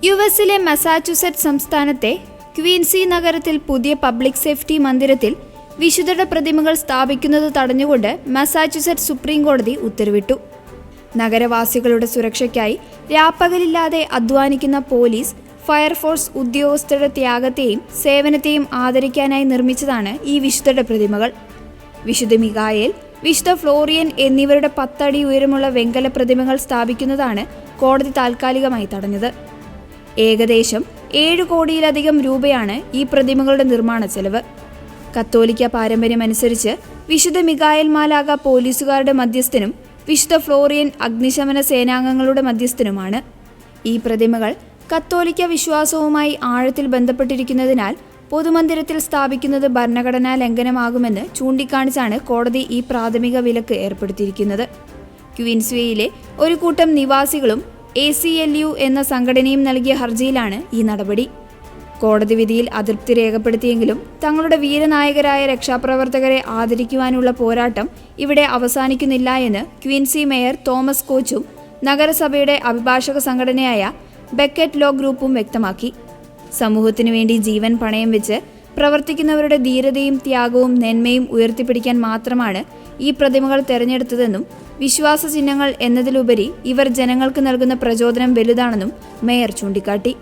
യുഎസിലെ മസാച്യുസെറ്റ്സ് സംസ്ഥാനത്തെ ക്വീൻസി നഗരത്തിൽ പുതിയ പബ്ലിക് സേഫ്റ്റി മന്ദിരത്തിൽ വിശുദ്ധരുടെ പ്രതിമകൾ സ്ഥാപിക്കുന്നത് തടഞ്ഞുകൊണ്ട് മസാച്യുസെറ്റ്സ് സുപ്രീം കോടതി ഉത്തരവിട്ടു. നഗരവാസികളുടെ സുരക്ഷയ്ക്കായി രാപ്പകലില്ലാതെ അധ്വാനിക്കുന്ന പോലീസ്, ഫയർഫോഴ്സ് ഉദ്യോഗസ്ഥരുടെ ത്യാഗത്തെയും സേവനത്തെയും ആദരിക്കാനായി നിർമ്മിച്ചതാണ് ഈ വിശുദ്ധരുടെ പ്രതിമകൾ. വിശുദ്ധ മിഖായേൽ, വിശുദ്ധ ഫ്ലോറിയൻ എന്നിവരുടെ 10 അടി ഉയരമുള്ള വെങ്കല പ്രതിമകൾ സ്ഥാപിക്കുന്നതാണ് കോടതി താൽക്കാലികമായി തടഞ്ഞത്. ഏകദേശം 7 കോടിയിലധികം രൂപയാണ് ഈ പ്രതിമകളുടെ നിർമ്മാണ ചെലവ്. കത്തോലിക്ക പാരമ്പര്യമനുസരിച്ച് വിശുദ്ധ മിഖായേൽ മാലാഖ പോലീസുകാരുടെ മധ്യസ്ഥനും വിശുദ്ധ ഫ്ലോറിയൻ അഗ്നിശമന സേനാംഗങ്ങളുടെ മധ്യസ്ഥനുമാണ്. ഈ പ്രതിമകൾ കത്തോലിക്ക വിശ്വാസവുമായി ആഴത്തിൽ ബന്ധപ്പെട്ടിരിക്കുന്നതിനാൽ പൊതുമന്ദിരത്തിൽ സ്ഥാപിക്കുന്നത് ഭരണഘടനാ ലംഘനമാകുമെന്ന് ചൂണ്ടിക്കാണിച്ചാണ് കോടതി ഈ പ്രാഥമിക വിലക്ക് ഏർപ്പെടുത്തിയിരിക്കുന്നത്. ക്വീൻസ്വേയിലെ ഒരു കൂട്ടം നിവാസികളും ACLU എന്ന സംഘടനയും നൽകിയ ഹർജിയിലാണ് ഈ നടപടി. കോടതി വിധിയിൽ അതൃപ്തി രേഖപ്പെടുത്തിയെങ്കിലും തങ്ങളുടെ വീരനായകരായ രക്ഷാപ്രവർത്തകരെ ആദരിക്കുവാനുള്ള പോരാട്ടം ഇവിടെ അവസാനിക്കുന്നില്ല എന്ന് ക്വീൻസി മേയർ തോമസ് കോച്ചും നഗരസഭയുടെ അഭിഭാഷക സംഘടനയായ ബെക്കറ്റ് ലോ ഗ്രൂപ്പും വ്യക്തമാക്കി. സമൂഹത്തിനു വേണ്ടി ജീവൻ പണയം വെച്ച് പ്രവർത്തിക്കുന്നവരുടെ ധീരതയും ത്യാഗവും നന്മയും ഉയർത്തിപ്പിടിക്കാൻ മാത്രമാണ് ഈ പ്രതിമകൾ തെരഞ്ഞെടുത്തതെന്നും വിശ്വാസ ചിഹ്നങ്ങൾ എന്നതിലുപരി ഇവർ ജനങ്ങൾക്ക് നൽകുന്ന പ്രചോദനം വലുതാണെന്നും മേയർ ചൂണ്ടിക്കാട്ടി.